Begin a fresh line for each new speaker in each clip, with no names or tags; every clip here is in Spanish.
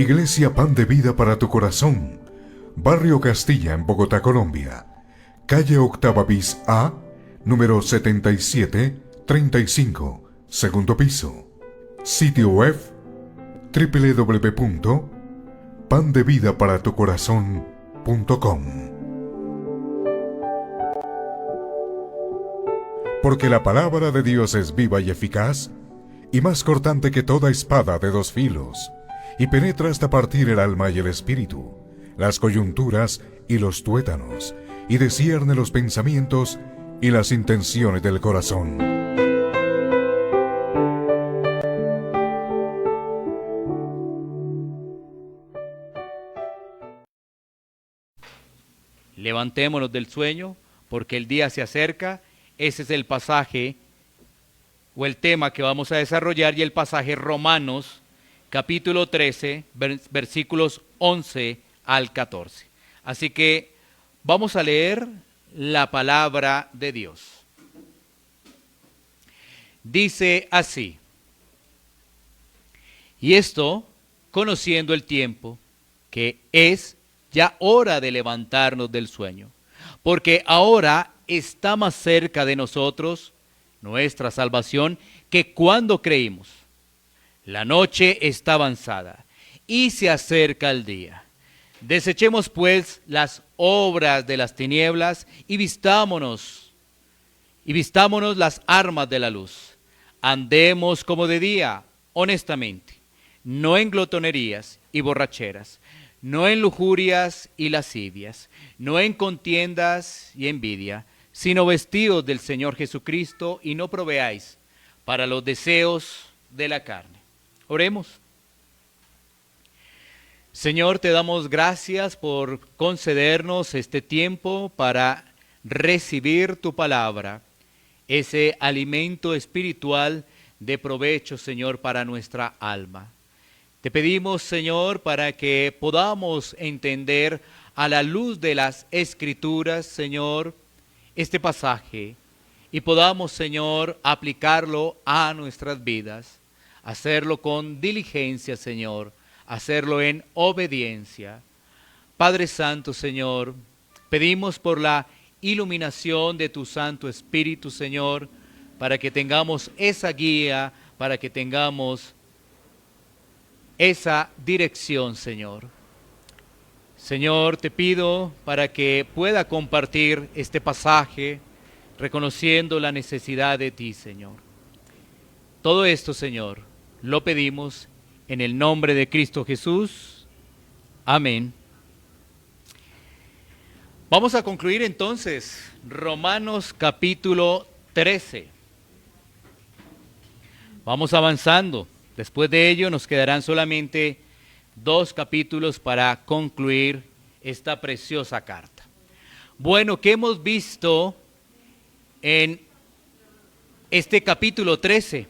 Iglesia Pan de Vida para tu Corazón, Barrio Castilla en Bogotá, Colombia. Calle Octava bis A, número 7735, segundo piso. Sitio web www.pandevidaparatucorazon.com. Porque la palabra de Dios es viva y eficaz, y más cortante que toda espada de dos filos, y penetra hasta partir el alma y el espíritu, las coyunturas y los tuétanos, y discierne los pensamientos y las intenciones del corazón.
Levantémonos del sueño, porque el día se acerca. Ese es el pasaje o el tema que vamos a desarrollar, y el pasaje Romanos, capítulo 13, versículos 11 al 14. Así que vamos a leer la palabra de Dios. Dice así: y esto, conociendo el tiempo, que es ya hora de levantarnos del sueño, porque ahora está más cerca de nosotros nuestra salvación que cuando creímos. La noche está avanzada y se acerca el día. Desechemos pues las obras de las tinieblas y vistámonos las armas de la luz. Andemos como de día, honestamente, no en glotonerías y borracheras, no en lujurias y lascivias, no en contiendas y envidia, sino vestidos del Señor Jesucristo, y no proveáis para los deseos de la carne. Oremos. Señor, te damos gracias por concedernos este tiempo para recibir tu palabra, ese alimento espiritual de provecho, Señor, para nuestra alma. Te pedimos, Señor, para que podamos entender a la luz de las Escrituras, Señor, este pasaje, y podamos, Señor, aplicarlo a nuestras vidas, hacerlo con diligencia, Señor, hacerlo en obediencia. Padre Santo, Señor, pedimos por la iluminación de tu Santo Espíritu, Señor, para que tengamos esa guía, para que tengamos esa dirección, Señor. Señor, te pido para que pueda compartir este pasaje, reconociendo la necesidad de ti, Señor. Todo esto, Señor, lo pedimos en el nombre de Cristo Jesús. Amén. Vamos a concluir entonces Romanos capítulo 13. Vamos avanzando. Después de ello nos quedarán solamente 2 capítulos para concluir esta preciosa carta. Bueno, ¿qué hemos visto en este capítulo 13?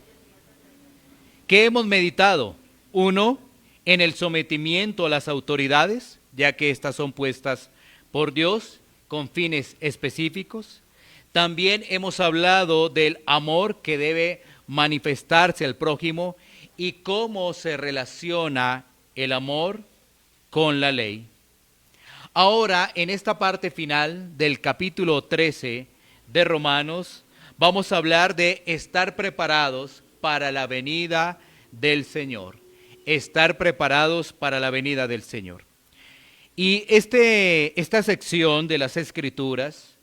¿Qué hemos meditado? 1, en el sometimiento a las autoridades, ya que estas son puestas por Dios con fines específicos. También hemos hablado del amor que debe manifestarse al prójimo y cómo se relaciona el amor con la ley. Ahora, en esta parte final del capítulo 13 de Romanos, vamos a hablar de estar preparados para la venida del Señor. Estar preparados para la venida del Señor. Y esta sección de las Escrituras,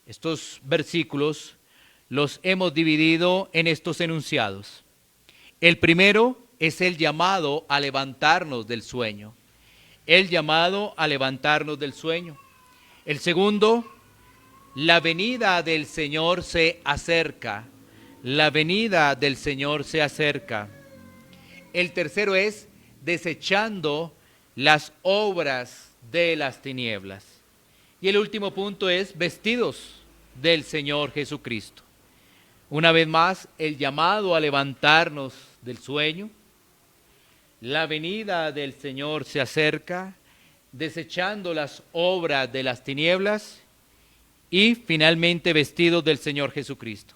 estos versículos, los hemos dividido en estos enunciados. El primero es el llamado a levantarnos del sueño. El llamado a levantarnos del sueño. El segundo, la venida del Señor se acerca. La venida del Señor se acerca. El tercero es desechando las obras de las tinieblas. Y el último punto es vestidos del Señor Jesucristo. Una vez más, el llamado a levantarnos del sueño. La venida del Señor se acerca, desechando las obras de las tinieblas, y finalmente vestidos del Señor Jesucristo.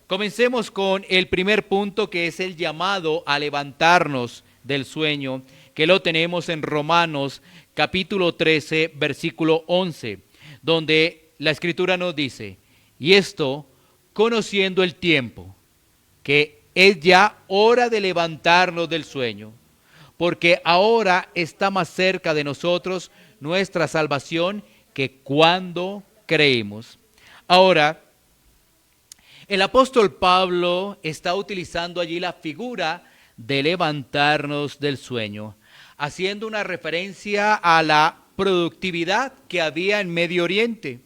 Comencemos con el primer punto, que es el llamado a levantarnos del sueño, que lo tenemos en Romanos capítulo 13, versículo 11, donde la Escritura nos dice, y esto conociendo el tiempo, que es ya hora de levantarnos del sueño, porque ahora está más cerca de nosotros nuestra salvación que cuando creímos. Ahora, el apóstol Pablo está utilizando allí la figura de levantarnos del sueño, haciendo una referencia a la productividad que había en Medio Oriente,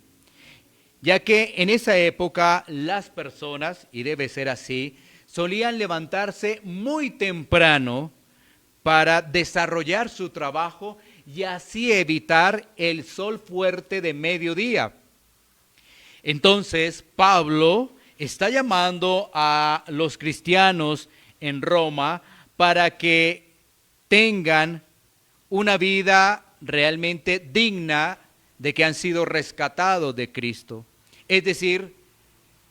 ya que en esa época las personas, y debe ser así, solían levantarse muy temprano para desarrollar su trabajo y así evitar el sol fuerte de mediodía. Entonces, Pablo está llamando a los cristianos en Roma para que tengan una vida realmente digna de que han sido rescatados de Cristo. Es decir,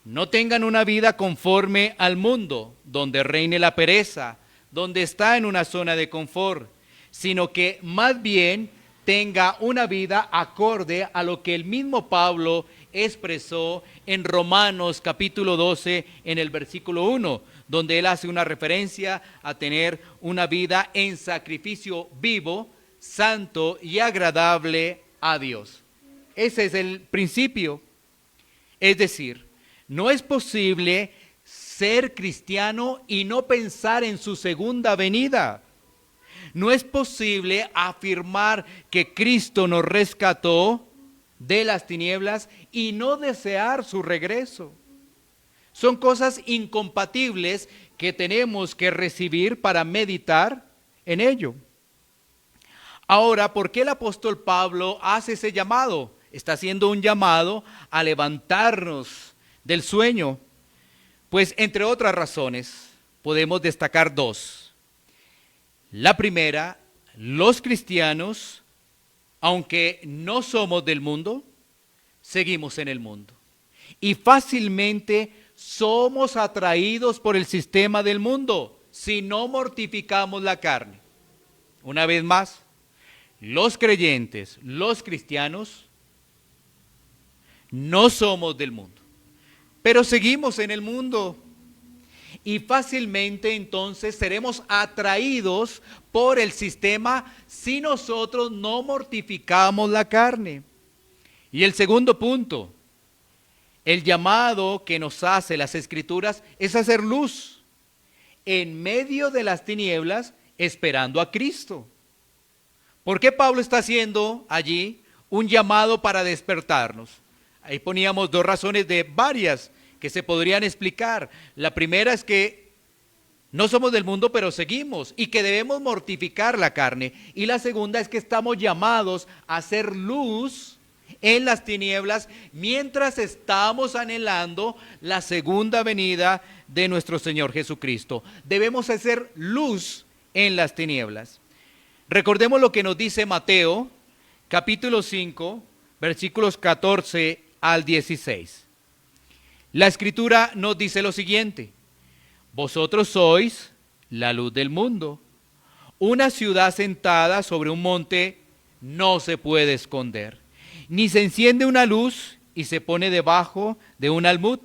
no tengan una vida conforme al mundo, donde reine la pereza, donde está en una zona de confort, sino que más bien tenga una vida acorde a lo que el mismo Pablo expresó en Romanos capítulo 12 en el versículo 1, donde él hace una referencia a tener una vida en sacrificio vivo, santo y agradable a Dios. Ese es el principio. Es decir, no es posible ser cristiano y no pensar en su segunda venida. No es posible afirmar que Cristo nos rescató de las tinieblas y no desear su regreso. Son cosas incompatibles que tenemos que recibir para meditar en ello. Ahora, ¿por qué el apóstol Pablo hace ese llamado? Está haciendo un llamado a levantarnos del sueño. Pues entre otras razones podemos destacar dos. La primera, los cristianos, aunque no somos del mundo, seguimos en el mundo. Y fácilmente somos atraídos por el sistema del mundo si no mortificamos la carne. Una vez más, los creyentes, los cristianos, no somos del mundo, pero seguimos en el mundo. Y fácilmente entonces seremos atraídos por el sistema si nosotros no mortificamos la carne. Y el segundo punto, el llamado que nos hace las Escrituras es hacer luz en medio de las tinieblas esperando a Cristo. ¿Por qué Pablo está haciendo allí un llamado para despertarnos? Ahí poníamos dos razones de varias que se podrían explicar. La primera es que no somos del mundo, pero seguimos y que debemos mortificar la carne. Y la segunda es que estamos llamados a hacer luz en las tinieblas mientras estamos anhelando la segunda venida de nuestro Señor Jesucristo. Debemos hacer luz en las tinieblas. Recordemos lo que nos dice Mateo, capítulo 5, versículos 14 al 16. La Escritura nos dice lo siguiente: vosotros sois la luz del mundo. Una ciudad sentada sobre un monte no se puede esconder, ni se enciende una luz y se pone debajo de un almud,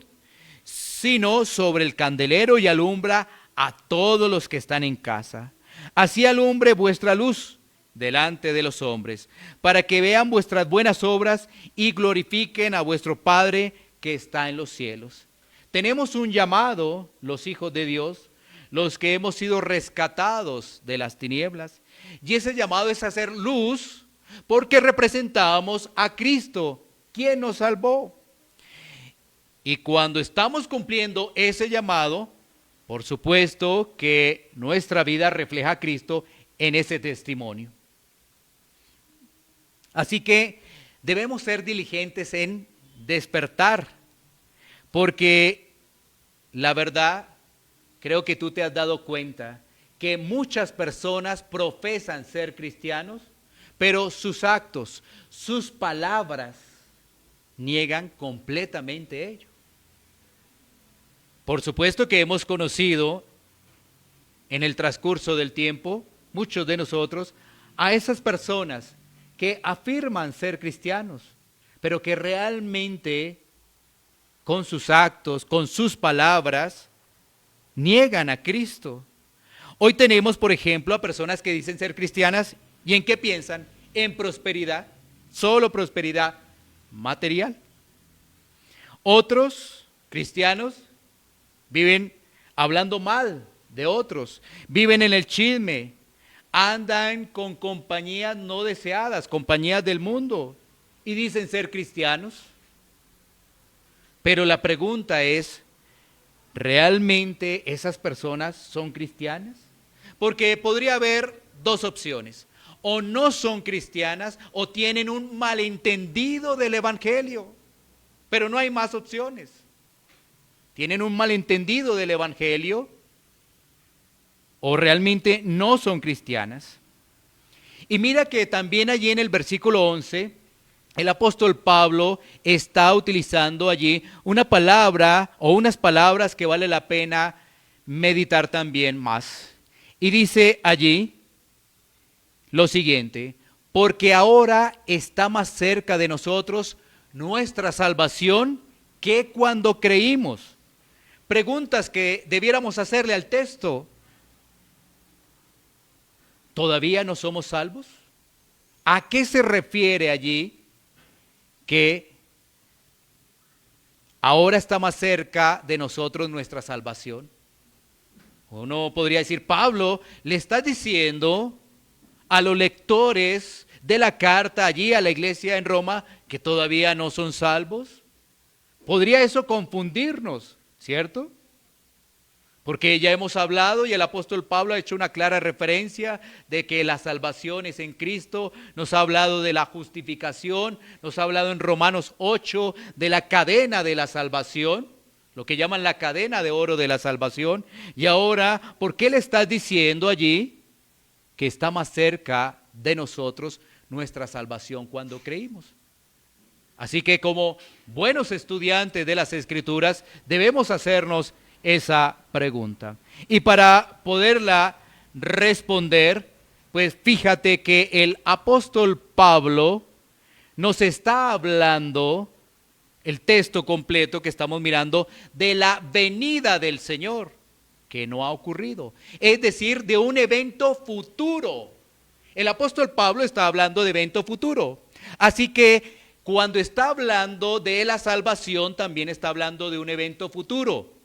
sino sobre el candelero y alumbra a todos los que están en casa. Así alumbre vuestra luz delante de los hombres, para que vean vuestras buenas obras y glorifiquen a vuestro Padre que está en los cielos. Tenemos un llamado, los hijos de Dios, los que hemos sido rescatados de las tinieblas, y ese llamado es hacer luz porque representamos a Cristo, quien nos salvó. Y cuando estamos cumpliendo ese llamado, por supuesto que nuestra vida refleja a Cristo en ese testimonio. Así que debemos ser diligentes en despertar, porque la verdad, creo que tú te has dado cuenta que muchas personas profesan ser cristianos, pero sus actos, sus palabras niegan completamente ello. Por supuesto que hemos conocido en el transcurso del tiempo muchos de nosotros, a esas personas que afirman ser cristianos, pero que realmente con sus actos, con sus palabras, niegan a Cristo. Hoy tenemos, por ejemplo, a personas que dicen ser cristianas y ¿en qué piensan? En prosperidad, solo prosperidad material. Otros cristianos viven hablando mal de otros, viven en el chisme, andan con compañías no deseadas, compañías del mundo, y dicen ser cristianos. Pero la pregunta es, ¿realmente esas personas son cristianas? Porque podría haber dos opciones: o no son cristianas o tienen un malentendido del evangelio, pero no hay más opciones. Tienen un malentendido del evangelio o realmente no son cristianas. Y mira que también allí en el versículo 11, el apóstol Pablo está utilizando allí una palabra o unas palabras que vale la pena meditar también más. Y dice allí lo siguiente: porque ahora está más cerca de nosotros nuestra salvación que cuando creímos. Preguntas que debiéramos hacerle al texto. ¿Todavía no somos salvos? ¿A qué se refiere allí que ahora está más cerca de nosotros nuestra salvación? Uno podría decir, Pablo le está diciendo a los lectores de la carta allí a la iglesia en Roma que todavía no son salvos. Podría eso confundirnos, ¿cierto? Porque ya hemos hablado y el apóstol Pablo ha hecho una clara referencia de que la salvación es en Cristo. Nos ha hablado de la justificación, nos ha hablado en Romanos 8 de la cadena de la salvación, lo que llaman la cadena de oro de la salvación. Y ahora, ¿por qué le estás diciendo allí que está más cerca de nosotros nuestra salvación cuando creímos? Así que como buenos estudiantes de las Escrituras debemos hacernos esa pregunta. Y para poderla responder, pues fíjate que el apóstol Pablo nos está hablando, el texto completo que estamos mirando, de la venida del Señor, que no ha ocurrido. Es decir, de un evento futuro. El apóstol Pablo está hablando de evento futuro. Así que cuando está hablando de la salvación, también está hablando de un evento futuro.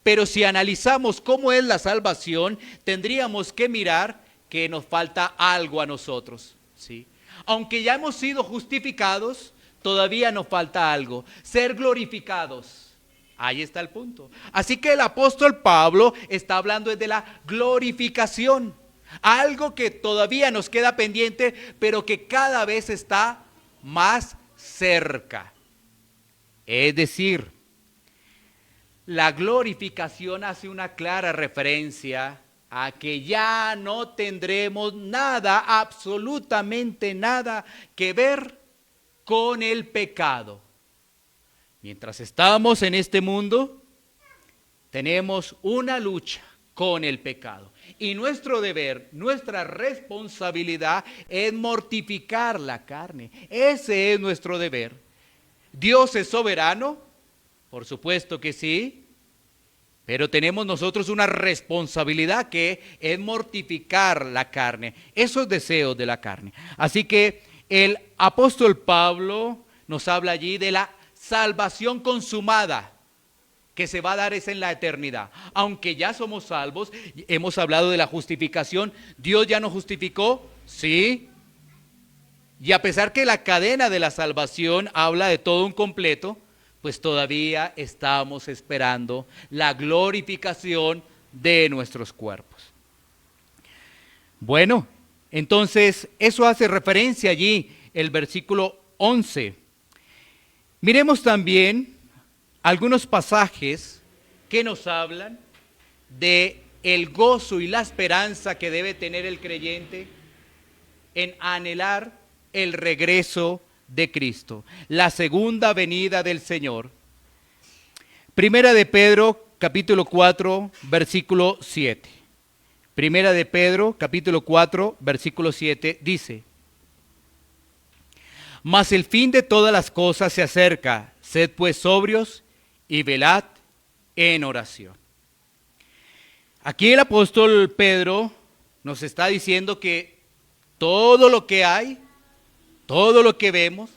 Pero si analizamos cómo es la salvación, tendríamos que mirar que nos falta algo a nosotros, ¿sí? Aunque ya hemos sido justificados, todavía nos falta algo: ser glorificados. Ahí está el punto. Así que el apóstol Pablo está hablando de la glorificación, algo que todavía nos queda pendiente, pero que cada vez está más cerca. Es decir, la glorificación hace una clara referencia a que ya no tendremos nada, absolutamente nada que ver con el pecado. Mientras estamos en este mundo, tenemos una lucha con el pecado. Y nuestro deber, nuestra responsabilidad es mortificar la carne. Ese es nuestro deber. ¿Dios es soberano? Por supuesto que sí, pero tenemos nosotros una responsabilidad que es mortificar la carne, esos deseos de la carne. Así que el apóstol Pablo nos habla allí de la salvación consumada que se va a dar es en la eternidad. Aunque ya somos salvos, hemos hablado de la justificación. ¿Dios ya nos justificó? Sí. Y a pesar que la cadena de la salvación habla de todo un completo, pues todavía estamos esperando la glorificación de nuestros cuerpos. Bueno, entonces eso hace referencia allí el versículo 11. Miremos también algunos pasajes que nos hablan de el gozo y la esperanza que debe tener el creyente en anhelar el regreso de Cristo, la segunda venida del Señor. Primera de Pedro, capítulo 4, versículo 7. Primera de Pedro, capítulo 4, versículo 7, dice: Mas el fin de todas las cosas se acerca, sed pues sobrios y velad en oración. Aquí el apóstol Pedro nos está diciendo que todo lo que hay, todo lo que vemos,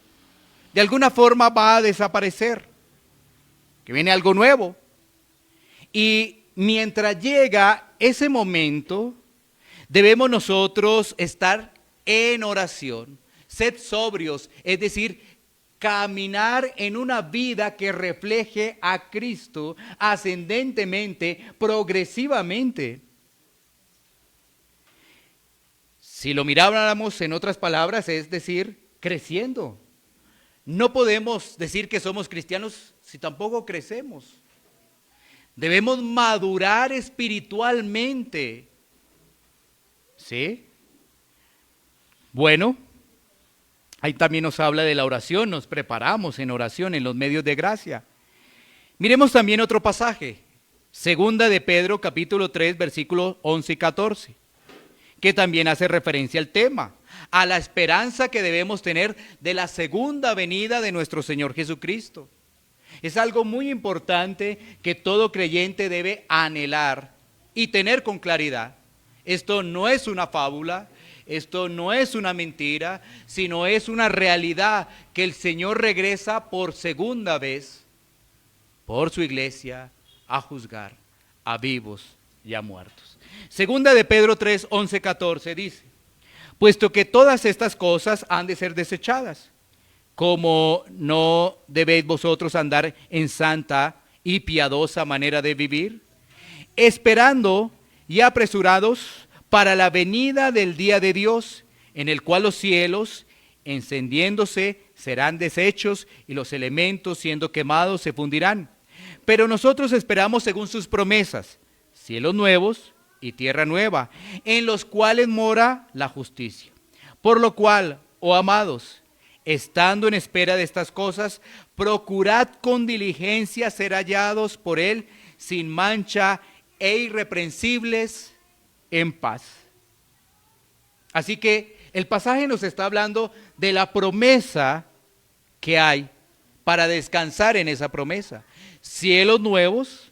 de alguna forma va a desaparecer, que viene algo nuevo. Y mientras llega ese momento, debemos nosotros estar en oración, sed sobrios, es decir, caminar en una vida que refleje a Cristo ascendentemente, progresivamente. Si lo miráramos en otras palabras, es decir, creciendo. No podemos decir que somos cristianos si tampoco crecemos. Debemos madurar espiritualmente. ¿Sí? Bueno, ahí también nos habla de la oración, nos preparamos en oración en los medios de gracia. Miremos también otro pasaje, segunda de Pedro capítulo 3 versículos 11 y 14, que también hace referencia al tema, a la esperanza que debemos tener de la segunda venida de nuestro Señor Jesucristo. Es algo muy importante que todo creyente debe anhelar y tener con claridad. Esto no es una fábula, esto no es una mentira, sino es una realidad que el Señor regresa por segunda vez por su iglesia a juzgar a vivos y a muertos. Segunda de Pedro 3, 11, 14 dice: puesto que todas estas cosas han de ser desechadas, como no debéis vosotros andar en santa y piadosa manera de vivir, esperando y apresurados para la venida del día de Dios, en el cual los cielos, encendiéndose, serán deshechos y los elementos, siendo quemados, se fundirán. Pero nosotros esperamos según sus promesas, cielos nuevos y tierra nueva, en los cuales mora la justicia. Por lo cual, oh amados, estando en espera de estas cosas, procurad con diligencia ser hallados por Él sin mancha e irreprensibles en paz. Así que el pasaje nos está hablando de la promesa que hay para descansar en esa promesa. Cielos nuevos,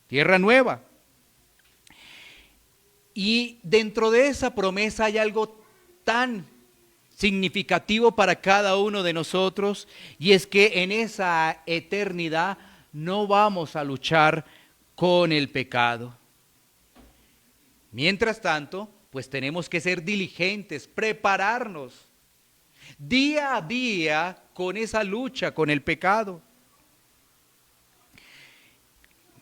tierra nueva. Y dentro de esa promesa hay algo tan significativo para cada uno de nosotros, y es que en esa eternidad no vamos a luchar con el pecado. Mientras tanto, pues tenemos que ser diligentes, prepararnos día a día con esa lucha con el pecado.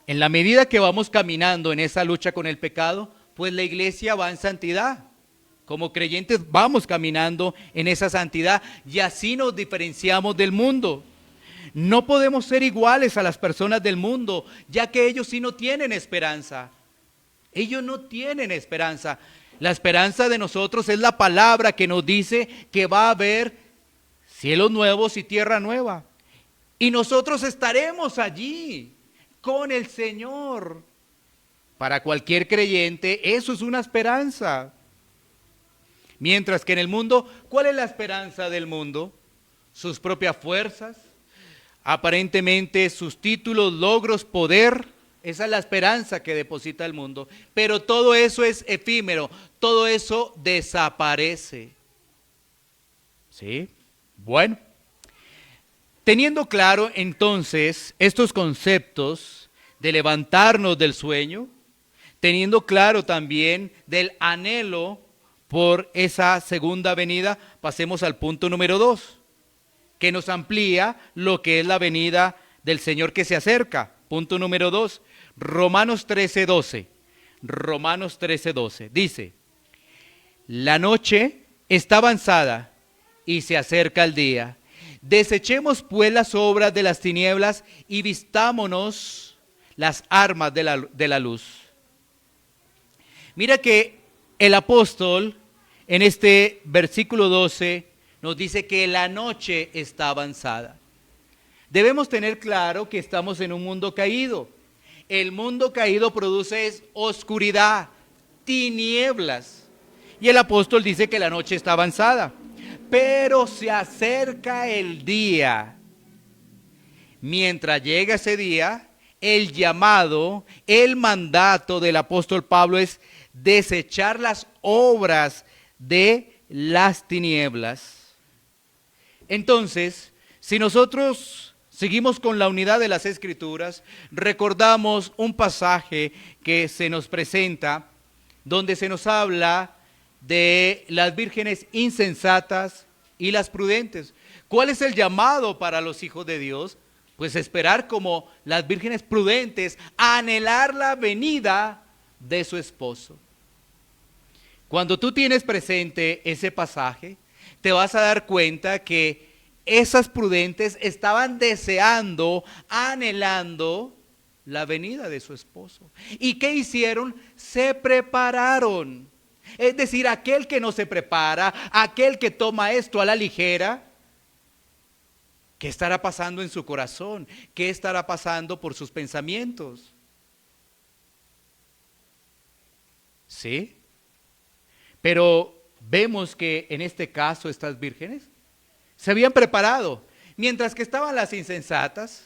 En la medida que vamos caminando en esa lucha con el pecado, pues la iglesia va en santidad. Como creyentes vamos caminando en esa santidad y así nos diferenciamos del mundo. No podemos ser iguales a las personas del mundo, ya que ellos sí no tienen esperanza. Ellos no tienen esperanza. La esperanza de nosotros es la palabra que nos dice que va a haber cielos nuevos y tierra nueva. Y nosotros estaremos allí con el Señor. Para cualquier creyente eso es una esperanza. Mientras que en el mundo, ¿cuál es la esperanza del mundo? Sus propias fuerzas, aparentemente sus títulos, logros, poder. Esa es la esperanza que deposita el mundo. Pero todo eso es efímero, todo eso desaparece. ¿Sí? Bueno, teniendo claro entonces estos conceptos de levantarnos del sueño, teniendo claro también del anhelo por esa segunda venida, pasemos al punto número 2, que nos amplía lo que es la venida del Señor que se acerca. Punto número 2, Romanos 13:12. Romanos 13:12 dice: la noche está avanzada y se acerca el día. Desechemos pues las obras de las tinieblas y vistámonos las armas de la luz. Mira que el apóstol en este versículo 12 nos dice que la noche está avanzada. Debemos tener claro que estamos en un mundo caído. El mundo caído produce oscuridad. tinieblas. Y el apóstol dice que la noche está avanzada, pero se acerca el día. Mientras llega ese día, el llamado, el mandato del apóstol Pablo es desechar las obras de las tinieblas. Entonces, si nosotros seguimos con la unidad de las Escrituras, recordamos un pasaje que se nos presenta, donde se nos habla de las vírgenes insensatas y las prudentes. ¿Cuál es el llamado para los hijos de Dios? Pues esperar como las vírgenes prudentes, anhelar la venida de su esposo. Cuando tú tienes presente ese pasaje, te vas a dar cuenta que esas prudentes estaban deseando, anhelando la venida de su esposo. ¿Y qué hicieron? Se prepararon. Es decir, aquel que no se prepara, aquel que toma esto a la ligera, ¿qué estará pasando en su corazón? ¿Qué estará pasando por sus pensamientos? ¿Sí? Pero vemos que en este caso estas vírgenes se habían preparado, mientras que estaban las insensatas,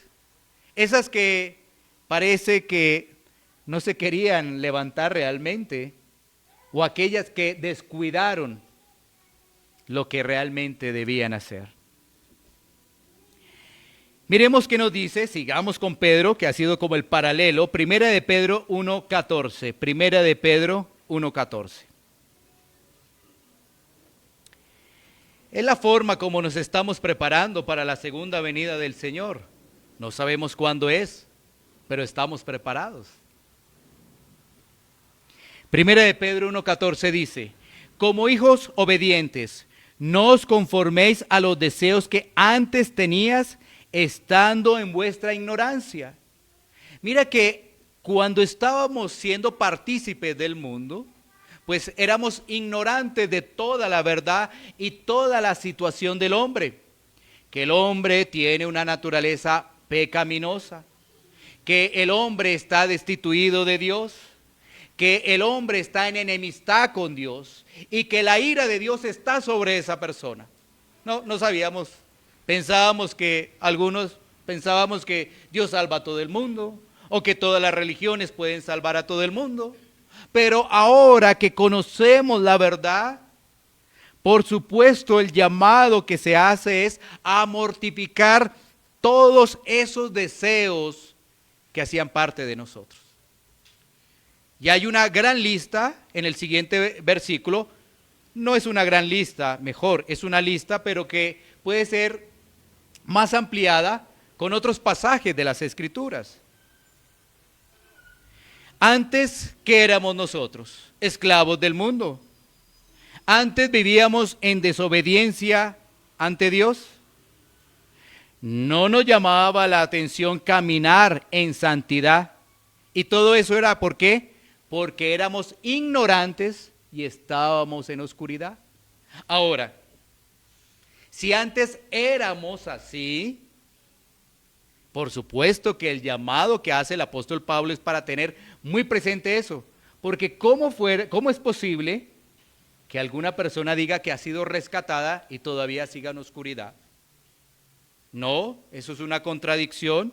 esas que parece que no se querían levantar realmente, o aquellas que descuidaron lo que realmente debían hacer. Miremos qué nos dice, sigamos con Pedro, que ha sido como el paralelo, Primera de Pedro 1:14, Primera de Pedro 1:14. Es la forma como nos estamos preparando para la segunda venida del Señor. No sabemos cuándo es, pero estamos preparados. Primera de Pedro 1:14 dice, como hijos obedientes, no os conforméis a los deseos que antes tenías estando en vuestra ignorancia. Mira que cuando estábamos siendo partícipes del mundo, pues éramos ignorantes de toda la verdad y toda la situación del hombre. Que el hombre tiene una naturaleza pecaminosa, que el hombre está destituido de Dios, que el hombre está en enemistad con Dios y que la ira de Dios está sobre esa persona. No sabíamos, algunos pensábamos que Dios salva a todo el mundo o que todas las religiones pueden salvar a todo el mundo. Pero ahora que conocemos la verdad, por supuesto el llamado que se hace es a mortificar todos esos deseos que hacían parte de nosotros. Y hay una gran lista en el siguiente versículo, no es una gran lista, mejor, es una lista, pero que puede ser más ampliada con otros pasajes de las Escrituras. Antes, ¿qué éramos nosotros? Esclavos del mundo. Antes vivíamos en desobediencia ante Dios. No nos llamaba la atención caminar en santidad. Y todo eso era ¿por qué? Porque éramos ignorantes y estábamos en oscuridad. Ahora, si antes éramos así, por supuesto que el llamado que hace el apóstol Pablo es para tener muy presente eso. Porque ¿cómo es posible que alguna persona diga que ha sido rescatada y todavía siga en oscuridad? No, eso es una contradicción.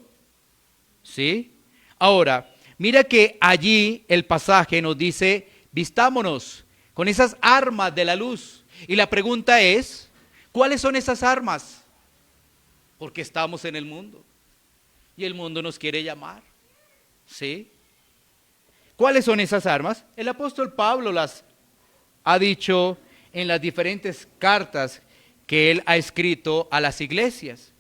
¿Sí? Ahora, mira que allí el pasaje nos dice, vistámonos con esas armas de la luz. Y la pregunta es, ¿cuáles son esas armas? Porque estamos en el mundo. Y el mundo nos quiere llamar. ¿Sí? ¿Cuáles son esas armas? El apóstol Pablo las ha dicho en las diferentes cartas que él ha escrito a las iglesias.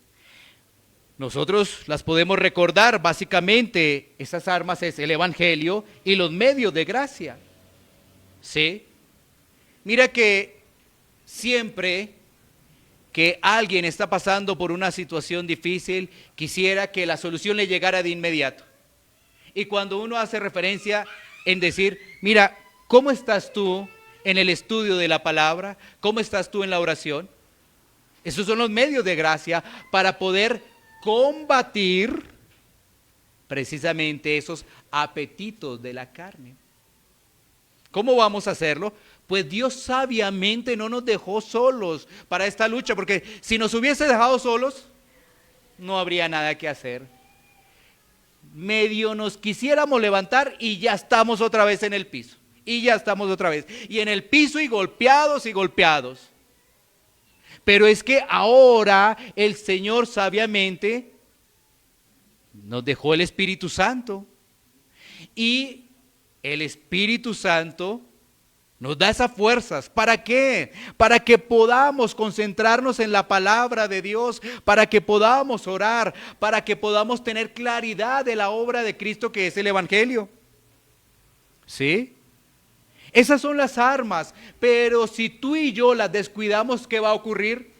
Nosotros las podemos recordar, básicamente esas armas es el evangelio y los medios de gracia. ¿Sí? Mira que siempre que alguien está pasando por una situación difícil, quisiera que la solución le llegara de inmediato. Y cuando uno hace referencia en decir, mira, ¿cómo estás tú en el estudio de la palabra? ¿Cómo estás tú en la oración? Esos son los medios de gracia para poder combatir precisamente esos apetitos de la carne. ¿Cómo vamos a hacerlo? Pues Dios sabiamente no nos dejó solos para esta lucha, porque si nos hubiese dejado solos, no habría nada que hacer. Medio nos quisiéramos levantar y ya estamos otra vez en el piso. Y ya estamos otra vez. Y en el piso y golpeados y golpeados. Pero es que ahora el Señor sabiamente nos dejó el Espíritu Santo. Y el Espíritu Santo nos da esas fuerzas. ¿Para qué? Para que podamos concentrarnos en la palabra de Dios, para que podamos orar, para que podamos tener claridad de la obra de Cristo que es el Evangelio. ¿Sí? Esas son las armas, pero si tú y yo las descuidamos, ¿qué va a ocurrir?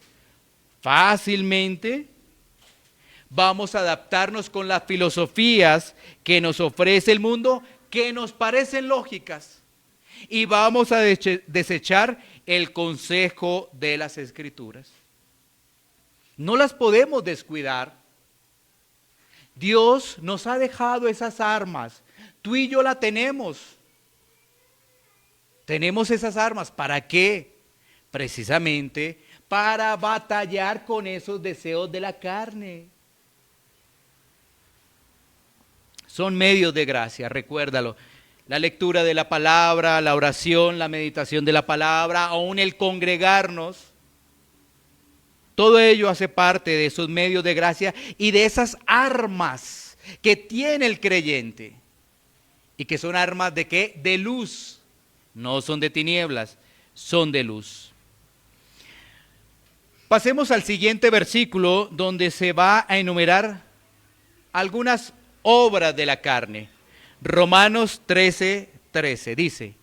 Fácilmente vamos a adaptarnos con las filosofías que nos ofrece el mundo, que nos parecen lógicas. Y vamos a desechar el consejo de las Escrituras. No las podemos descuidar. Dios nos ha dejado esas armas. Tú y yo la tenemos. Tenemos esas armas. ¿Para qué? Precisamente para batallar con esos deseos de la carne. Son medios de gracia, recuérdalo. La lectura de la palabra, la oración, la meditación de la palabra, aún el congregarnos, todo ello hace parte de esos medios de gracia y de esas armas que tiene el creyente. ¿Y que son armas de qué? De luz. No son de tinieblas, son de luz. Pasemos al siguiente versículo donde se va a enumerar algunas obras de la carne. Romanos 13:13 dice: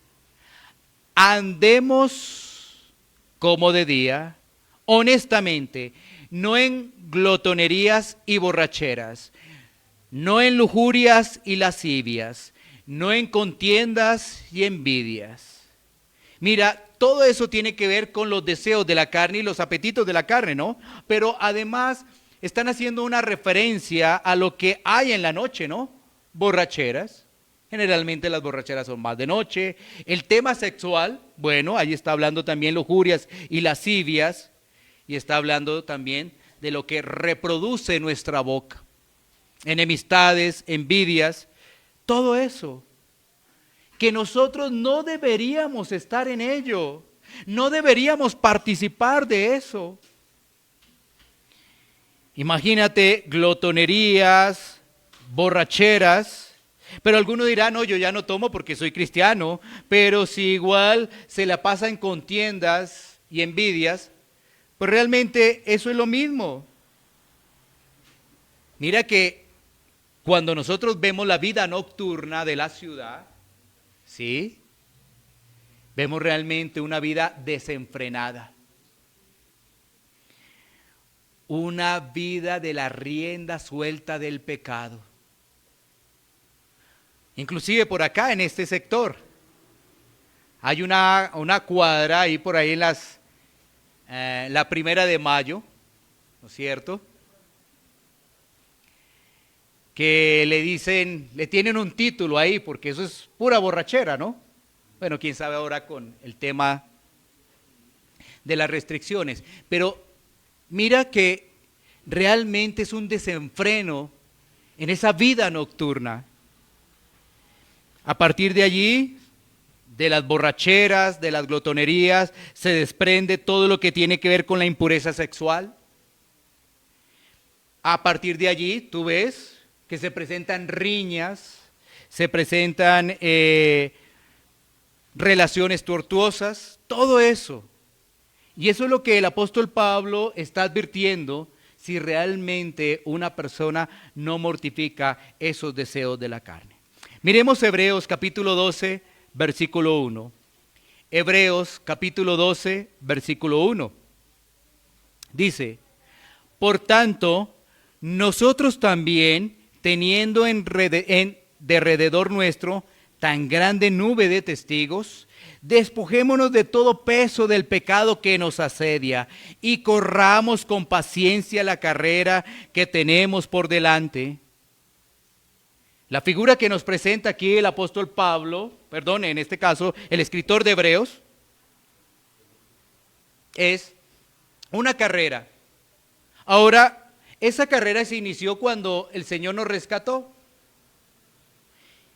andemos como de día, honestamente, no en glotonerías y borracheras, no en lujurias y lascivias, no en contiendas y envidias. Mira, todo eso tiene que ver con los deseos de la carne y los apetitos de la carne, ¿no? Pero además están haciendo una referencia a lo que hay en la noche, ¿no? Borracheras. Generalmente las borracheras son más de noche. El tema sexual, bueno, ahí está hablando también lujurias y lascivias. Y está hablando también de lo que reproduce nuestra boca. Enemistades, envidias, todo eso. Que nosotros no deberíamos estar en ello. No deberíamos participar de eso. Imagínate glotonerías, borracheras. Pero alguno dirá, no, yo ya no tomo porque soy cristiano, pero si igual se la pasa en contiendas y envidias, pues realmente eso es lo mismo. Mira que cuando nosotros vemos la vida nocturna de la ciudad, ¿sí? Vemos realmente una vida desenfrenada. Una vida de la rienda suelta del pecado. Inclusive por acá en este sector hay una cuadra ahí por ahí en la 1 de Mayo, ¿no es cierto? Que le tienen un título ahí porque eso es pura borrachera, ¿no? Bueno, quién sabe ahora con el tema de las restricciones, pero mira que realmente es un desenfreno en esa vida nocturna. A partir de allí, de las borracheras, de las glotonerías, se desprende todo lo que tiene que ver con la impureza sexual. A partir de allí, tú ves que se presentan riñas, se presentan relaciones tortuosas, todo eso. Y eso es lo que el apóstol Pablo está advirtiendo si realmente una persona no mortifica esos deseos de la carne. Miremos Hebreos capítulo 12, versículo 1. Hebreos capítulo 12, versículo 1. Dice: por tanto, nosotros también, teniendo derredor nuestro tan grande nube de testigos, despojémonos de todo peso del pecado que nos asedia y corramos con paciencia la carrera que tenemos por delante. La figura que nos presenta aquí el apóstol Pablo, perdón, en este caso el escritor de Hebreos, es una carrera. Ahora, esa carrera se inició cuando el Señor nos rescató.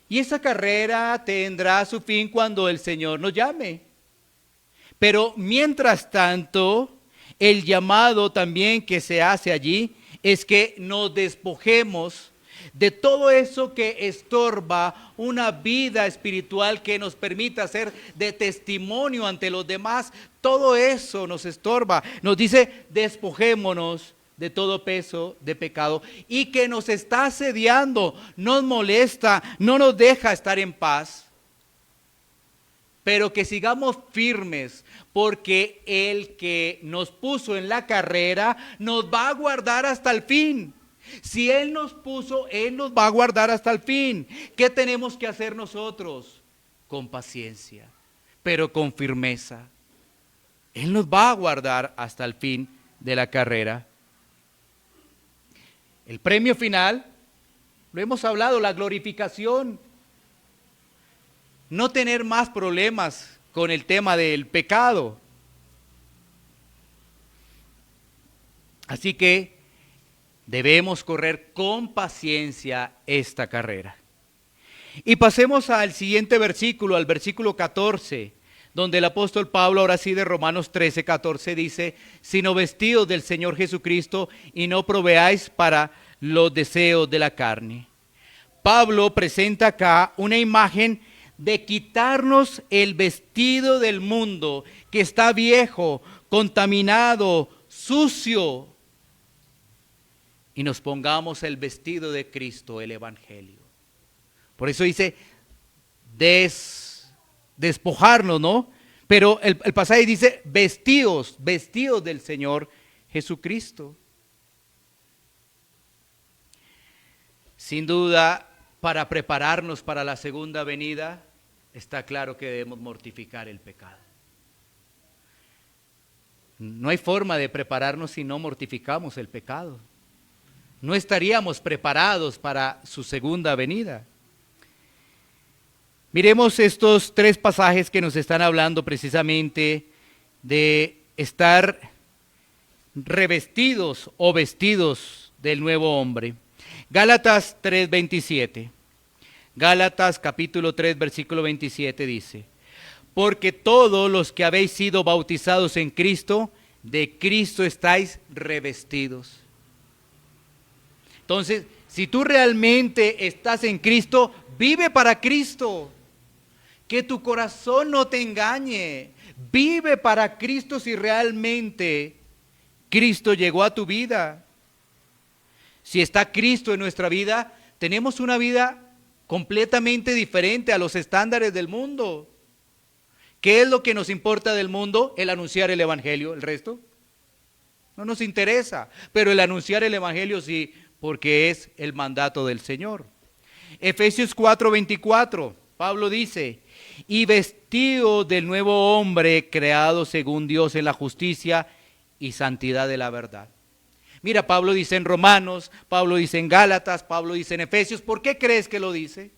Y esa carrera tendrá su fin cuando el Señor nos llame. Pero mientras tanto, el llamado también que se hace allí es que nos despojemos de todo eso que estorba una vida espiritual que nos permita ser de testimonio ante los demás. Todo eso nos estorba. Nos dice, despojémonos de todo peso de pecado y que nos está asediando, nos molesta, no nos deja estar en paz. Pero que sigamos firmes, porque el que nos puso en la carrera nos va a guardar hasta el fin. Si Él nos puso, Él nos va a guardar hasta el fin. ¿Qué tenemos que hacer nosotros? Con paciencia, pero con firmeza. Él nos va a guardar hasta el fin de la carrera. El premio final, lo hemos hablado, la glorificación. No tener más problemas con el tema del pecado. Así que debemos correr con paciencia esta carrera. Y pasemos al siguiente versículo, al versículo 14, donde el apóstol Pablo, ahora sí de Romanos 13, 14, dice, sino vestidos del Señor Jesucristo y no proveáis para los deseos de la carne. Pablo presenta acá una imagen de quitarnos el vestido del mundo que está viejo, contaminado, sucio, y nos pongamos el vestido de Cristo, el Evangelio. Por eso dice despojarnos, ¿no? Pero el pasaje dice vestidos del Señor Jesucristo. Sin duda, para prepararnos para la segunda venida, está claro que debemos mortificar el pecado. No hay forma de prepararnos si no mortificamos el pecado. No estaríamos preparados para su segunda venida. Miremos estos tres pasajes que nos están hablando precisamente de estar revestidos o vestidos del nuevo hombre. Gálatas 3:27. Gálatas capítulo 3 versículo 27 dice, porque todos los que habéis sido bautizados en Cristo, de Cristo estáis revestidos. Entonces, si tú realmente estás en Cristo, vive para Cristo. Que tu corazón no te engañe. Vive para Cristo si realmente Cristo llegó a tu vida. Si está Cristo en nuestra vida, tenemos una vida completamente diferente a los estándares del mundo. ¿Qué es lo que nos importa del mundo? El anunciar el Evangelio. ¿El resto? No nos interesa. Pero el anunciar el Evangelio sí, porque es el mandato del Señor. Efesios 4:24, Pablo dice, y vestido del nuevo hombre creado según Dios en la justicia y santidad de la verdad. Mira, Pablo dice en Romanos, Pablo dice en Gálatas, Pablo dice en Efesios. ¿Por qué crees que lo dice?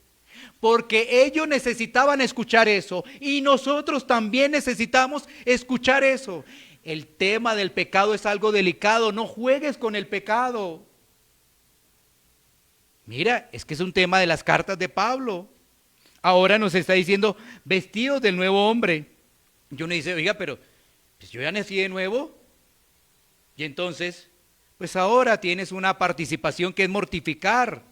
Porque ellos necesitaban escuchar eso y nosotros también necesitamos escuchar eso. El tema del pecado es algo delicado, no juegues con el pecado. Mira, es que es un tema de las cartas de Pablo. Ahora nos está diciendo, vestidos del nuevo hombre. Y uno dice, oiga, pero pues yo ya nací de nuevo. Y entonces, pues ahora tienes una participación que es mortificar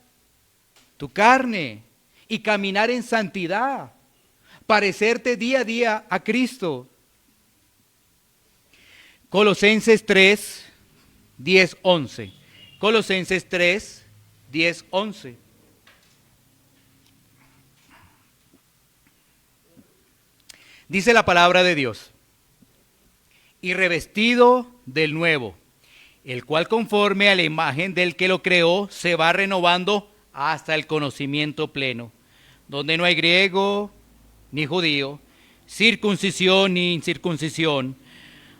tu carne y caminar en santidad, parecerte día a día a Cristo. Colosenses 3, 10, 11. Colosenses 3, 10, 11. Dice la palabra de Dios, y revestido del nuevo, el cual conforme a la imagen del que lo creó, se va renovando hasta el conocimiento pleno, donde no hay griego ni judío, circuncisión ni incircuncisión,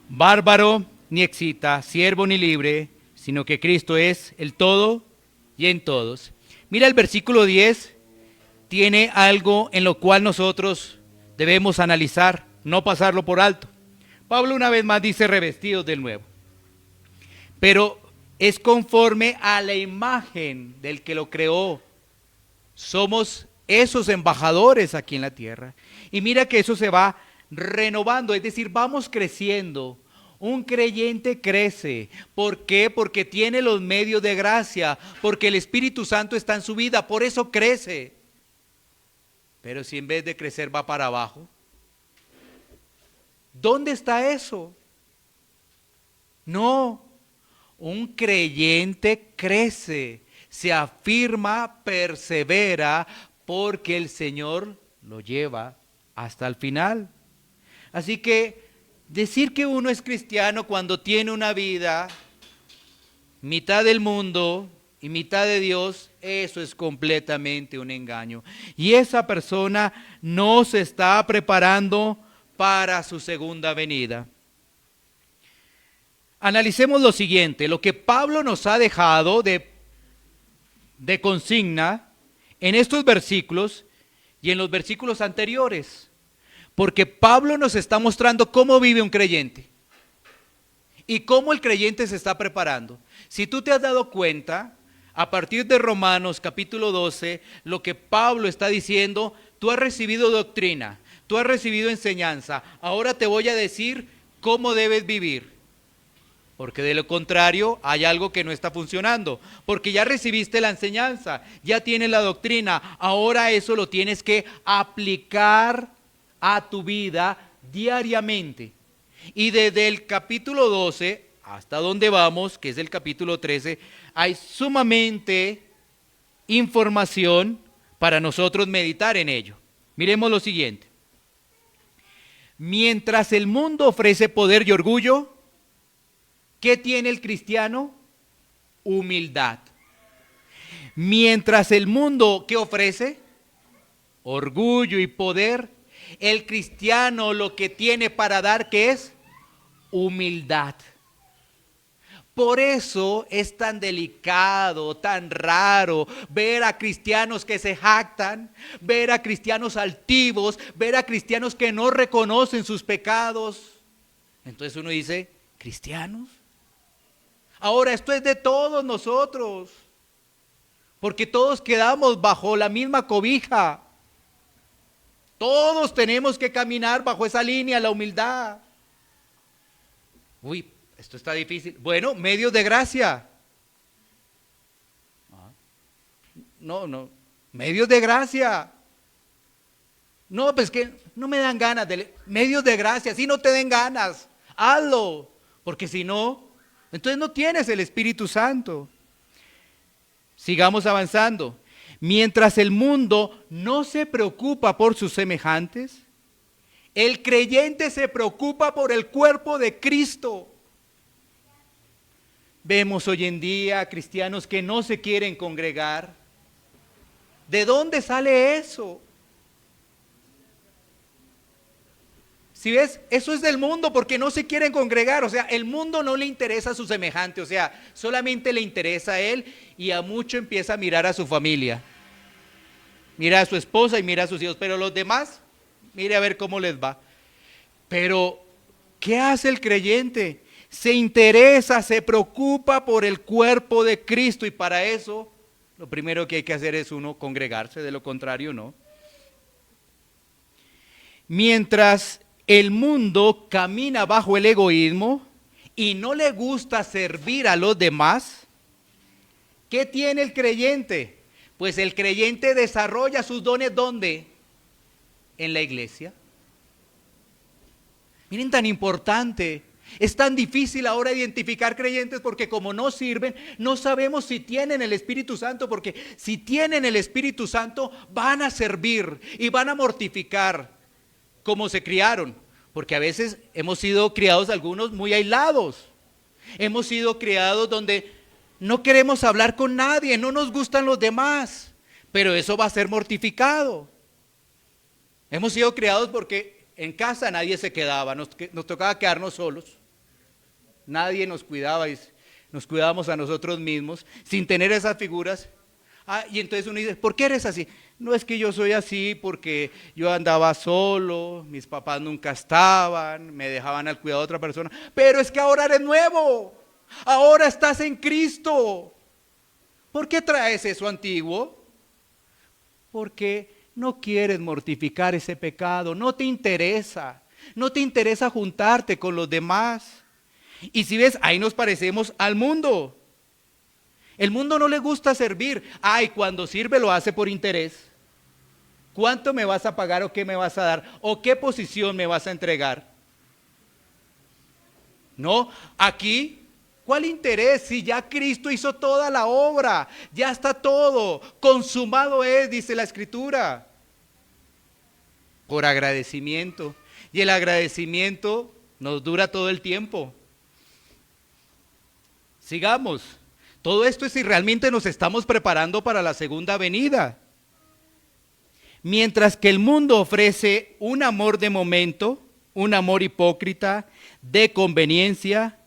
bárbaro ni excita, siervo ni libre, sino que Cristo es el todo y en todos. Mira el versículo 10 tiene algo en lo cual nosotros debemos analizar, no pasarlo por alto. Pablo una vez más dice revestidos del nuevo, pero es conforme a la imagen del que lo creó. Somos esos embajadores aquí en la tierra. Y mira que eso se va renovando, es decir, vamos creciendo. Un creyente crece. ¿Por qué? Porque tiene los medios de gracia, porque el Espíritu Santo está en su vida, por eso crece. Pero si en vez de crecer va para abajo, ¿dónde está eso? No, un creyente crece, se afirma, persevera, porque el Señor lo lleva hasta el final. Así que decir que uno es cristiano cuando tiene una vida mitad del mundo y mitad de Dios, eso es completamente un engaño. Y esa persona no se está preparando para su segunda venida. Analicemos lo siguiente, lo que Pablo nos ha dejado de consigna en estos versículos y en los versículos anteriores, porque Pablo nos está mostrando cómo vive un creyente y cómo el creyente se está preparando. Si tú te has dado cuenta, a partir de Romanos capítulo 12, lo que Pablo está diciendo, tú has recibido doctrina, tú has recibido enseñanza, ahora te voy a decir cómo debes vivir. Porque de lo contrario hay algo que no está funcionando, porque ya recibiste la enseñanza, ya tienes la doctrina, ahora eso lo tienes que aplicar a tu vida diariamente. Y desde el capítulo 12 hasta donde vamos, que es el capítulo 13, hay sumamente información para nosotros meditar en ello. Miremos lo siguiente. Mientras el mundo ofrece poder y orgullo, ¿qué tiene el cristiano? Humildad. Mientras el mundo, ¿qué ofrece? Orgullo y poder. El cristiano lo que tiene para dar, ¿qué es? Humildad. Por eso es tan delicado, tan raro ver a cristianos que se jactan, ver a cristianos altivos, ver a cristianos que no reconocen sus pecados. Entonces uno dice, ¿cristianos? Ahora, esto es de todos nosotros, porque todos quedamos bajo la misma cobija. Todos tenemos que caminar bajo esa línea, la humildad. Uy, esto está difícil. Bueno, medios de gracia. No, medios de gracia. No, pues que no me dan ganas de medios de gracia. Si no te den ganas, hazlo, porque si no, entonces no tienes el Espíritu Santo. Sigamos avanzando. Mientras el mundo no se preocupa por sus semejantes, el creyente se preocupa por el cuerpo de Cristo. Vemos hoy en día cristianos que no se quieren congregar. ¿De dónde sale eso? Si ves, eso es del mundo porque no se quieren congregar, o sea, el mundo no le interesa a su semejante, o sea, solamente le interesa a él y a mucho empieza a mirar a su familia. Mira a su esposa y mira a sus hijos, pero los demás, mire a ver cómo les va. Pero, ¿qué hace el creyente? Se interesa, se preocupa por el cuerpo de Cristo y para eso, lo primero que hay que hacer es uno congregarse, de lo contrario no. Mientras el mundo camina bajo el egoísmo y no le gusta servir a los demás, ¿qué tiene el creyente? Pues el creyente desarrolla sus dones, ¿dónde? En la iglesia. Miren, tan importante, es tan difícil ahora identificar creyentes porque como no sirven, no sabemos si tienen el Espíritu Santo, porque si tienen el Espíritu Santo van a servir y van a mortificar como se criaron, porque a veces hemos sido criados algunos muy aislados, hemos sido criados donde no queremos hablar con nadie, no nos gustan los demás, pero eso va a ser mortificado. Hemos sido criados porque en casa nadie se quedaba, nos tocaba quedarnos solos, nadie nos cuidaba y nos cuidábamos a nosotros mismos sin tener esas figuras. Y entonces uno dice, ¿por qué eres así? No es que yo soy así porque yo andaba solo, mis papás nunca estaban, me dejaban al cuidado de otra persona, pero es que ahora eres nuevo, ahora estás en Cristo. ¿Por qué traes eso antiguo? Porque no quieres mortificar ese pecado, no te interesa juntarte con los demás. Y si ves, ahí nos parecemos al mundo. El mundo no le gusta servir. Cuando sirve lo hace por interés. ¿Cuánto me vas a pagar o qué me vas a dar? ¿O qué posición me vas a entregar? No, aquí, ¿cuál interés? Si ya Cristo hizo toda la obra, ya está todo, consumado es, dice la Escritura. Por agradecimiento. Y el agradecimiento nos dura todo el tiempo. Sigamos. Todo esto es si realmente nos estamos preparando para la segunda venida. Mientras que el mundo ofrece un amor de momento, un amor hipócrita, de conveniencia,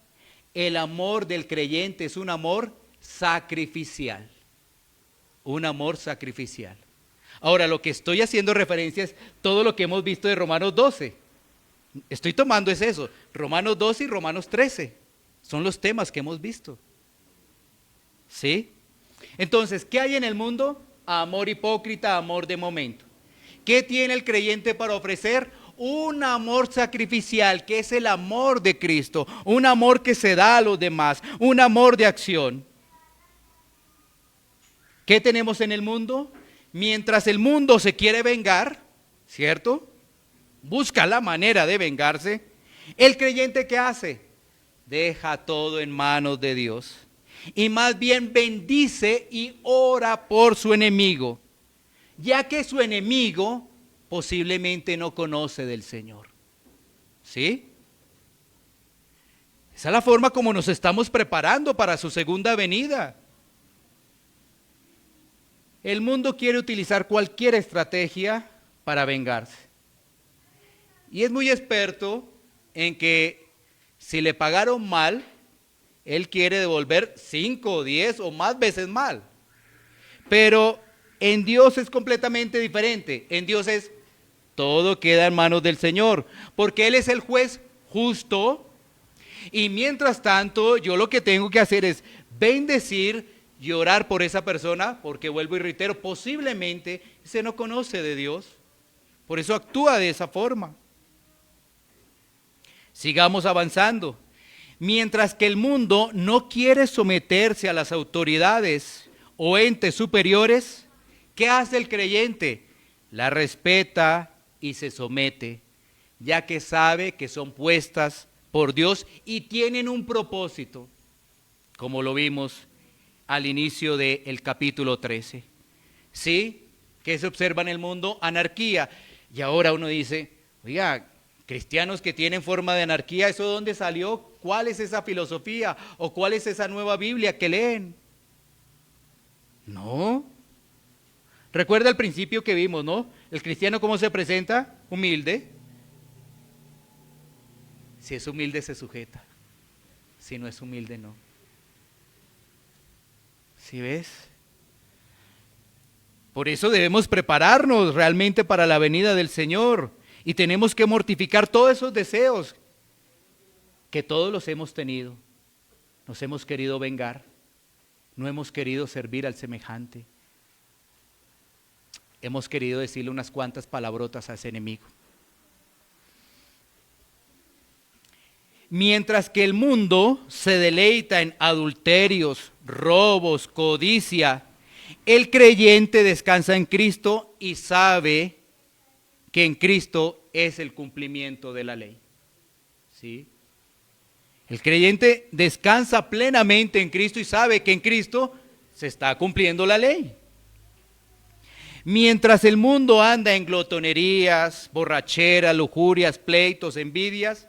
el amor del creyente es un amor sacrificial. Un amor sacrificial. Ahora, lo que estoy haciendo referencia es todo lo que hemos visto de Romanos 12. Estoy tomando es eso, Romanos 12 y Romanos 13. Son los temas que hemos visto. ¿Sí? Entonces, ¿qué hay en el mundo? Amor hipócrita, amor de momento. ¿Qué tiene el creyente para ofrecer? Un amor sacrificial, que es el amor de Cristo, un amor que se da a los demás, un amor de acción. ¿Qué tenemos en el mundo? Mientras el mundo se quiere vengar, ¿cierto? Busca la manera de vengarse. ¿El creyente qué hace? Deja todo en manos de Dios. Y más bien bendice y ora por su enemigo, ya que su enemigo posiblemente no conoce del Señor. ¿Sí? Esa es la forma como nos estamos preparando para su segunda venida. El mundo quiere utilizar cualquier estrategia para vengarse. Y es muy experto en que si le pagaron mal, él quiere devolver 5, 10 o más veces mal. Pero en Dios es completamente diferente. En Dios es todo queda en manos del Señor, porque Él es el juez justo. Y mientras tanto, yo lo que tengo que hacer es bendecir y orar por esa persona, porque vuelvo y reitero, posiblemente se no conoce de Dios. Por eso actúa de esa forma. Sigamos avanzando. Mientras que el mundo no quiere someterse a las autoridades o entes superiores, ¿qué hace el creyente? La respeta y se somete, ya que sabe que son puestas por Dios y tienen un propósito, como lo vimos al inicio del capítulo 13. ¿Sí? ¿Qué se observa en el mundo? Anarquía. Y ahora uno dice, oiga, cristianos que tienen forma de anarquía, ¿eso de dónde salió? ¿Cuál es esa filosofía? ¿O cuál es esa nueva Biblia que leen? No. Recuerda el principio que vimos, ¿no? El cristiano, ¿cómo se presenta? Humilde. Si es humilde, se sujeta. Si no es humilde, no. ¿Sí ves? Por eso debemos prepararnos realmente para la venida del Señor. Y tenemos que mortificar todos esos deseos que todos los hemos tenido. Nos hemos querido vengar. No hemos querido servir al semejante. Hemos querido decirle unas cuantas palabrotas a ese enemigo. Mientras que el mundo se deleita en adulterios, robos, codicia, el creyente descansa en Cristo y sabe que en Cristo es el cumplimiento de la ley. ¿Sí? El creyente descansa plenamente en Cristo y sabe que en Cristo se está cumpliendo la ley. Mientras el mundo anda en glotonerías, borracheras, lujurias, pleitos, envidias,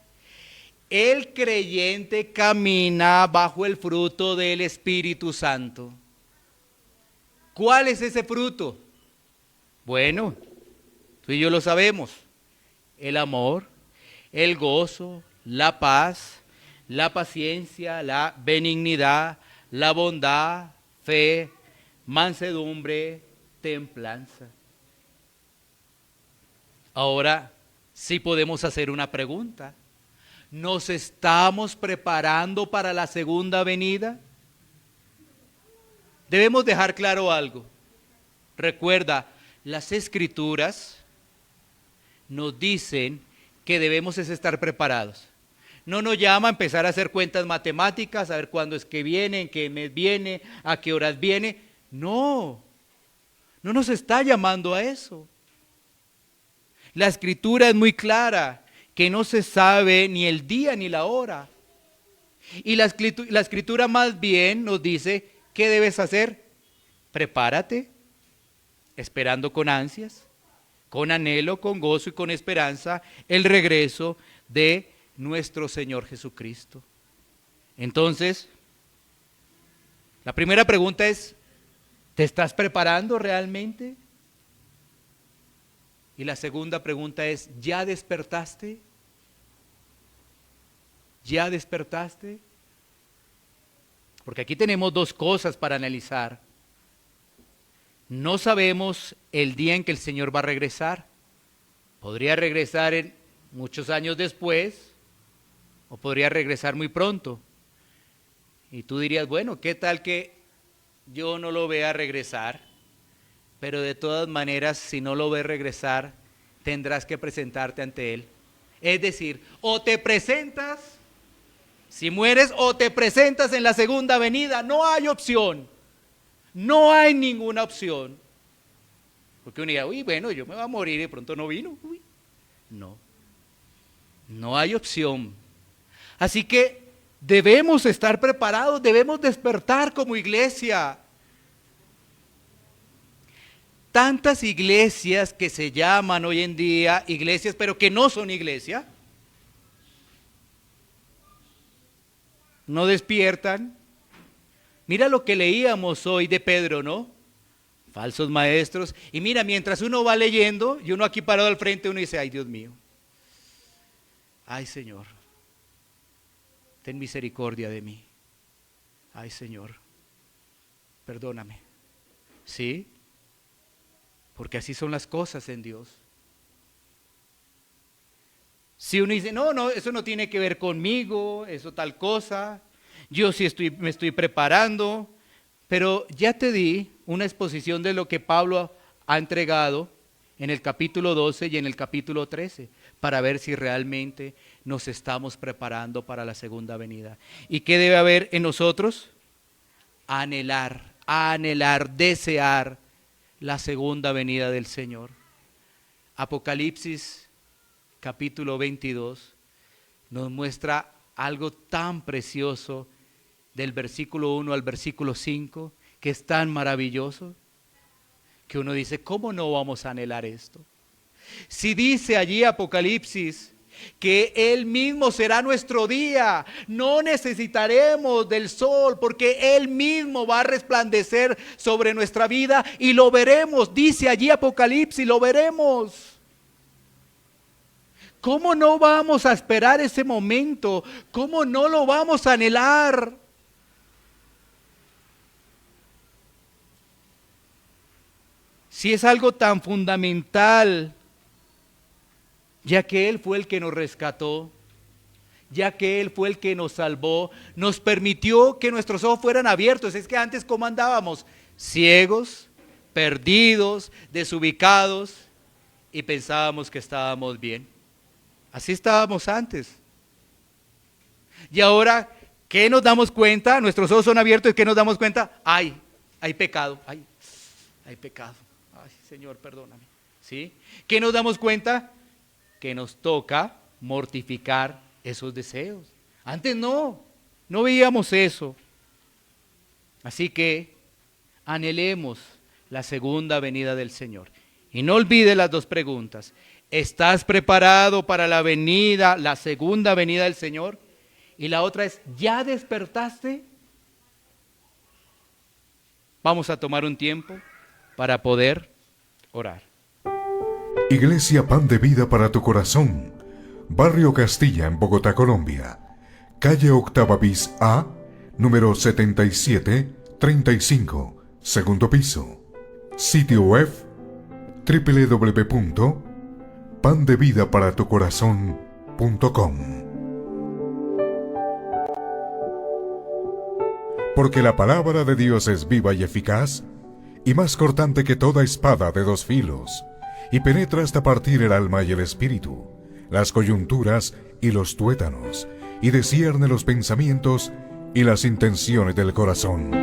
el creyente camina bajo el fruto del Espíritu Santo. ¿Cuál es ese fruto? Bueno, tú y yo lo sabemos. El amor, el gozo, la paz, la paciencia, la benignidad, la bondad, fe, mansedumbre, templanza. Ahora sí podemos hacer una pregunta. ¿Nos estamos preparando para la segunda venida? Debemos dejar claro algo. Recuerda, las Escrituras nos dicen que debemos estar preparados. No nos llama a empezar a hacer cuentas matemáticas, a ver cuándo es que viene, en qué mes viene, a qué horas viene. No nos está llamando a eso. La Escritura es muy clara, que no se sabe ni el día ni la hora. Y la Escritura más bien nos dice, ¿qué debes hacer? Prepárate, esperando con ansias, con anhelo, con gozo y con esperanza, el regreso de nuestro Señor Jesucristo. Entonces, la primera pregunta es, ¿te estás preparando realmente? Y la segunda pregunta es, ¿ya despertaste? ¿Ya despertaste? Porque aquí tenemos dos cosas para analizar. No sabemos el día en que el Señor va a regresar. Podría regresar en muchos años después, o podría regresar muy pronto. Y tú dirías, bueno, ¿qué tal que yo no lo vea regresar? Pero de todas maneras, si no lo ves regresar, tendrás que presentarte ante Él. Es decir, o te presentas, si mueres, o te presentas en la segunda venida. No hay opción. No hay ninguna opción. Porque uno dirá, uy, bueno, yo me voy a morir y de pronto no vino. Uy. No hay opción. Así que debemos estar preparados, debemos despertar como iglesia. Tantas iglesias que se llaman hoy en día iglesias, pero que no son iglesia. No despiertan. Mira lo que leíamos hoy de Pedro, ¿no? Falsos maestros. Y mira, mientras uno va leyendo, y uno aquí parado al frente, uno dice, ay Dios mío. Ay Señor, ten misericordia de mí. Ay Señor, perdóname. ¿Sí? Porque así son las cosas en Dios. Si uno dice, no, eso no tiene que ver conmigo, eso tal cosa, yo sí me estoy preparando, pero ya te di una exposición de lo que Pablo ha entregado en el capítulo 12 y en el capítulo 13, para ver si realmente nos estamos preparando para la segunda venida. ¿Y qué debe haber en nosotros? Anhelar, desear la segunda venida del Señor. Apocalipsis capítulo 22 nos muestra algo tan precioso del versículo 1 al versículo 5, que es tan maravilloso, que uno dice, ¿cómo no vamos a anhelar esto? Si dice allí Apocalipsis que Él mismo será nuestro día, no necesitaremos del sol, porque Él mismo va a resplandecer sobre nuestra vida y lo veremos, dice allí Apocalipsis, lo veremos. ¿Cómo no vamos a esperar ese momento? ¿Cómo no lo vamos a anhelar? Si es algo tan fundamental, ya que Él fue el que nos rescató, ya que Él fue el que nos salvó, nos permitió que nuestros ojos fueran abiertos. Es que antes, ¿cómo andábamos? Ciegos, perdidos, desubicados, y pensábamos que estábamos bien. Así estábamos antes. Y ahora, ¿qué nos damos cuenta? Nuestros ojos son abiertos y ¿qué nos damos cuenta? Hay pecado, hay pecado. Ay, Señor, perdóname. ¿Sí? ¿Qué nos damos cuenta? Que nos toca mortificar esos deseos. Antes no veíamos eso. Así que anhelemos la segunda venida del Señor. Y no olvides las dos preguntas. ¿Estás preparado para la segunda venida del Señor? Y la otra es, ¿ya despertaste? Vamos a tomar un tiempo para poder orar.
Iglesia Pan de Vida para tu Corazón, Barrio Castilla en Bogotá, Colombia. Calle Octava bis A, número 7735, segundo piso. Sitio web www.pandevidaparatucorazon.com. Porque la palabra de Dios es viva y eficaz, y más cortante que toda espada de dos filos, y penetra hasta partir el alma y el espíritu, las coyunturas y los tuétanos, y discierne los pensamientos y las intenciones del corazón.